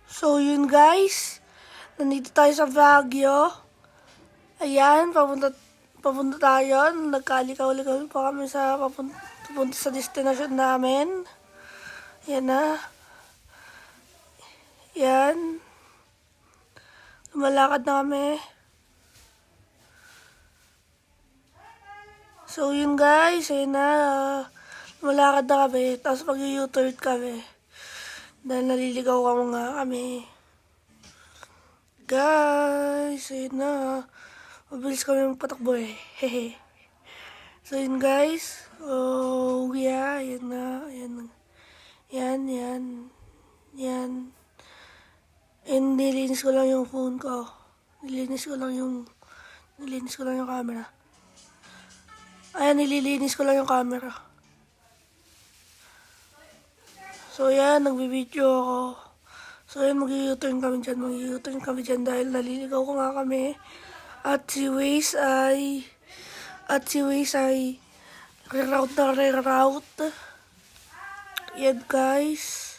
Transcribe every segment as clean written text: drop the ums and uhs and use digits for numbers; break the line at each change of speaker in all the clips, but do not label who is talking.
So yun guys, nandito tayo sa Baguio. Ayan, papunta tayo. Nagkalikaw-likaw pa kami sa papunta sa destination namin. Ayan na. Ayan. Lumalakad na kami. So yun guys, ayan na. Lumalakad na kami. Tapos mag-u-turn kami. Dahil naliligaw ka nga kami. Guys, ayun na. Mabilis kami magpatakbo eh. Hehe. So yun guys. Oh yeah, ayun na. Ayan. Yan. And nilinis ko lang yung phone ko. Nilinis ko lang yung camera. Ayan, nililinis ko lang yung camera. So yan, nagbibideo ako. So yan, mag-u-turn kami dyan dahil naliligaw ko nga kami. At si Waze ay reroute. Yan guys.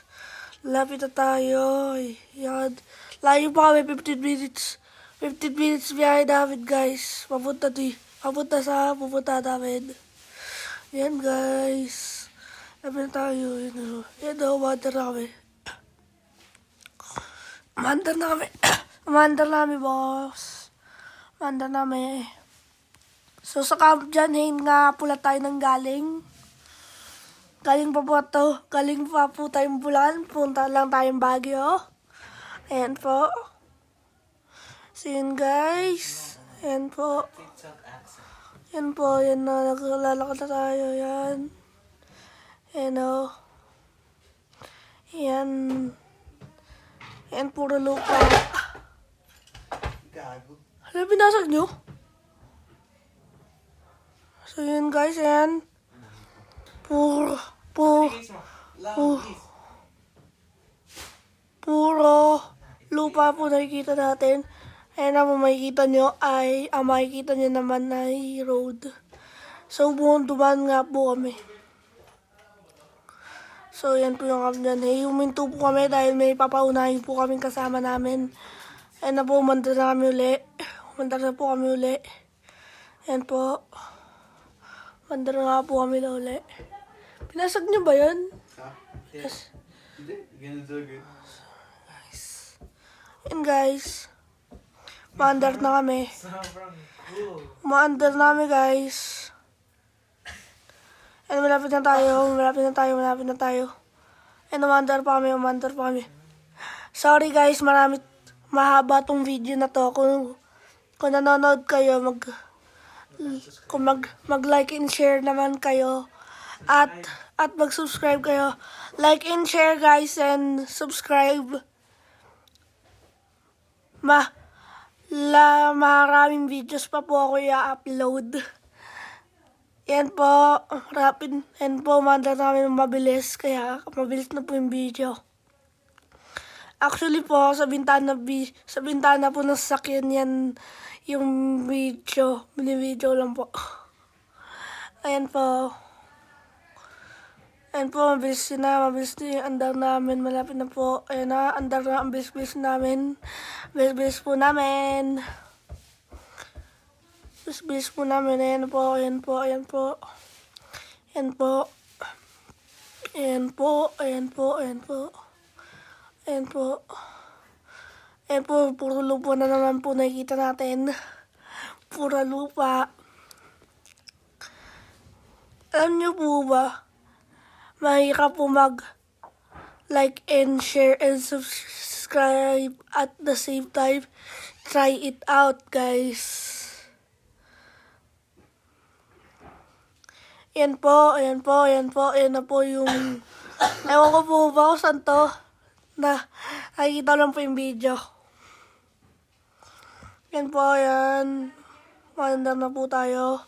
Lapit na tayo. Yan. Layo pa kami, 15 minutes. 15 minutes biyahe namin guys. Papunta namin. Yan guys. Lapit na tayo. Yan o, umandar na kami. Umandar na kami, boss. Umandar na kami. So, sa camp dyan, nga pula tayo ng galing. Galing pa po tayong Bulan. Punta lang tayong Baguio. Ayan po. So, yun guys. Ayan po. Yan na. Naglalakad na tayo. Yan. Ayan o. Yan. Yan, puro lupa.
Gago.
Ano binasag nyo? So yun guys, yan. Puro lupa po nakikita natin. Ayan ang makikita nyo naman ay road. So dumaan nga po kami. So yan po yung kami dyan. Huminto po kami dahil may papaunahin po kaming kasama namin. Ayan na po, umandar na po kami uli. Ayan po. Umandar na po kami na uli. Pinasag nyo ba yan?
Ha? Yes. Hindi. Ganito agad.
Guys. Ayan guys. Umandar na kami.
Sobrang cool.
Umandar na kami guys. Ayan, malapit na tayo. Ayan, umandar pa kami. Sorry guys, mahaba tong video na to. Kung nanonood kayo, mag-like and share naman kayo. At mag-subscribe kayo. Like and share guys and subscribe. Maraming videos pa po ako i-upload. Yan po, rapid. Yan po, umandar namin mabilis. Kaya mabilis na po yung video. Actually po, sa bintana po ng sasakyan yan yung video. Mini-video lang po. Ayan po. Mabilis na yung andar namin. Malapit na po. Ayan na, andar na ang bilis namin. Bilis po namin. Ayan po. Puro lupa na naman po nakikita natin. Puro lupa. Alam niyo po ba, mahirap po like and share and subscribe at the same time. Try it out, guys. Ayan na po yung, ewan ko po ba kung saan to, nakikita lang po yung video. Yan. Mandar na po tayo.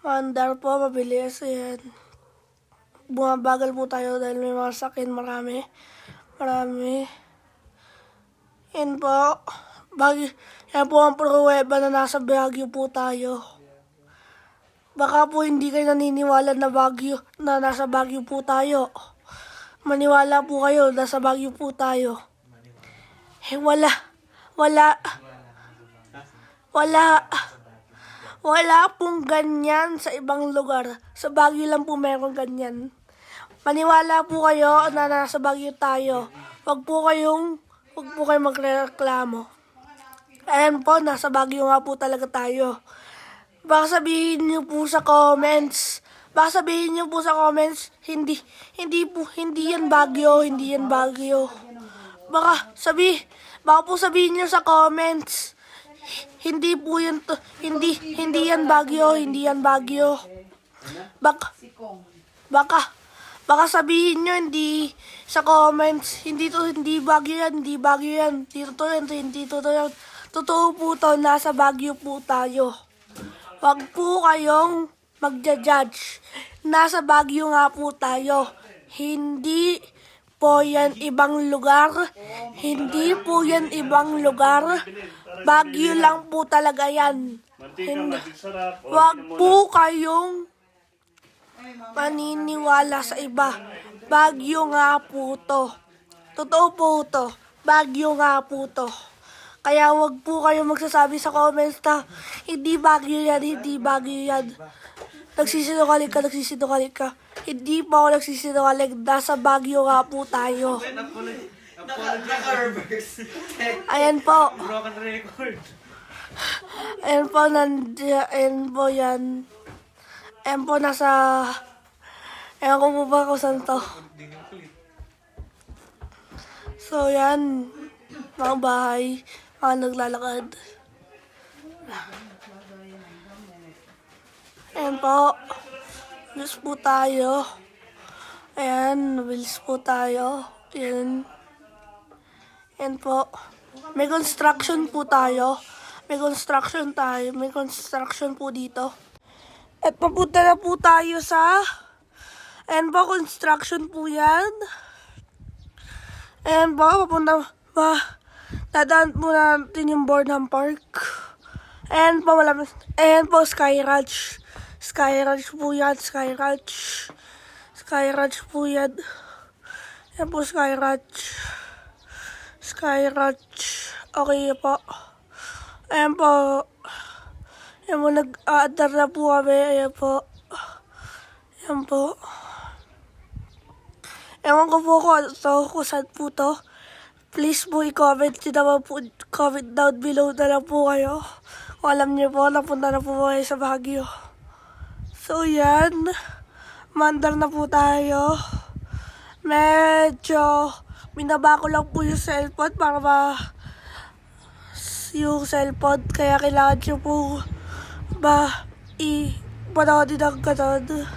Mandar po, mabilis. Ayan. Bumabagal po tayo dahil may mga sakin, marami. Yan po. Yan po ang pruweba na nasa Baguio po tayo. Baka po hindi kayo naniniwala na nasa Baguio po tayo. Maniwala po kayo, nasa Baguio po tayo. Wala. Wala. Wala. Wala pong ganyan sa ibang lugar. Sa Baguio lang po meron ganyan. Maniwala po kayo na nasa Baguio tayo. Huwag po kayong magreklamo. Ayan po, nasa Baguio nga po talaga tayo. Baka sabihin niyo po sa comments, hindi yan Baguio, hindi yan Baguio. Baka po sabihin niyo sa comments, hindi yan Baguio, hindi yan Baguio. Baka sabihin niyo sa comments, hindi Baguio yan, hindi Baguio yan. Hindi totoo yan. Totoo po to, nasa Baguio po tayo. Wag po kayong magja-judge. Nasa Baguio nga po tayo. Hindi po yan ibang lugar. Hindi po yan ibang lugar. Baguio lang po talaga yan. Wag po kayong maniniwala sa iba. Baguio nga po to. Totoo po to. Baguio nga po to. Kaya wag po kayo magsasabi sa comments na hindi Baguio yan, hindi Baguio yan. Nagsisinungaling ka. Hindi pa ako nagsisinungaling. Nasa Baguio nga po tayo. Ayan po.
Broken record.
Ayan po yan. Ayan po nasa... Ayan ko po ba kung saan to. So yan. Mga bahay. Mga naglalakad. Ayan po. Bilis po tayo. Ayan. Bilis po tayo. Ayan. Ayan po. May construction po tayo. May construction po dito. At papunta na po tayo sa... Ayan po. Construction po yan. Ayan po. Dadaan po natin yung Burnham Park. Ayan po, ayan po, Sky Ranch. Sky Ranch po yan, Sky Ranch. Sky Ranch po yan. Ayan po, Sky Ranch. Sky Ranch. Okay po. Ayan po. Ayan po, nag-aadar na po kami. Ayan po. Ayan po. Ewan ko po kung saan po to. Please po i-comment nyo naman po. Comment down below na lang po kayo. Kung alam nyo po, napunta na po kayo sa Baguio. So yan. Mandar na po tayo. Medyo binaba ko lang po yung cellphone para yung cellphone. Kaya kailangan nyo po i-panoodin ang ganun.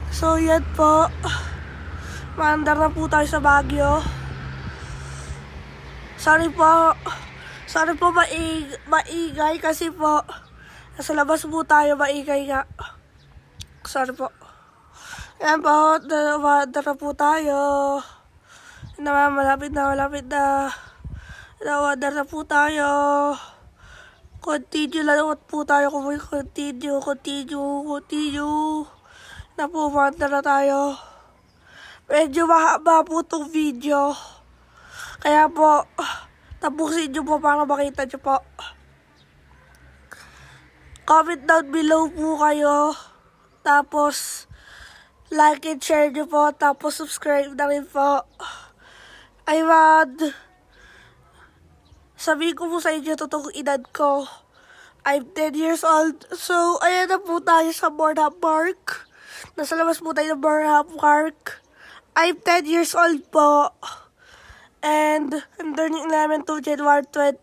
So yan po. Mandar na po tayo sa Baguio. Sorry po maingay kasi po nasa labas po tayo, maingay nga. Sorry po. Ayan po, dara po tayo. Malapit na. Dara po tayo. Continue lang po tayo. Continue. Na po, dara tayo. Medyo mahaba po itong video. Kaya po, tapusin nyo po para makita nyo po. Comment down below po kayo. Tapos, like and share nyo po. Tapos, subscribe na rin po. Sabihin ko po sa inyo, totoong edad ko. I'm 10 years old. So, ayan na po tayo sa Burnham Park. Nasa labas po tayo ng Burnham Park. I'm 10 years old po. And I'm turning 11 to January 20.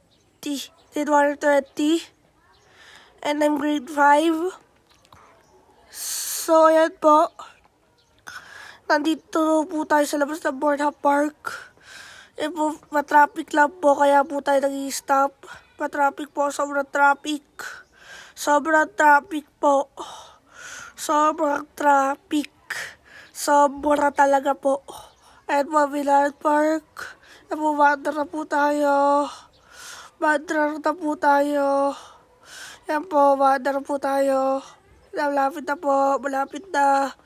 And I'm grade 5. So, ayan po. Nandito po tayo sa labas ng Burnham Park. Eh po, matraffic lang po, kaya po tayo nag-i-stop. Matraffic po, sobrang traffic. Sobrang traffic po. Sobrang traffic. Sobra talaga po. Ayan po, Villar Park. Ayan po, mandar na po tayo. Mandar na po tayo. Ayan po, mandar na po tayo. Malapit na po. Malapit na.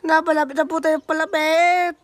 Malapit na po tayo palapit.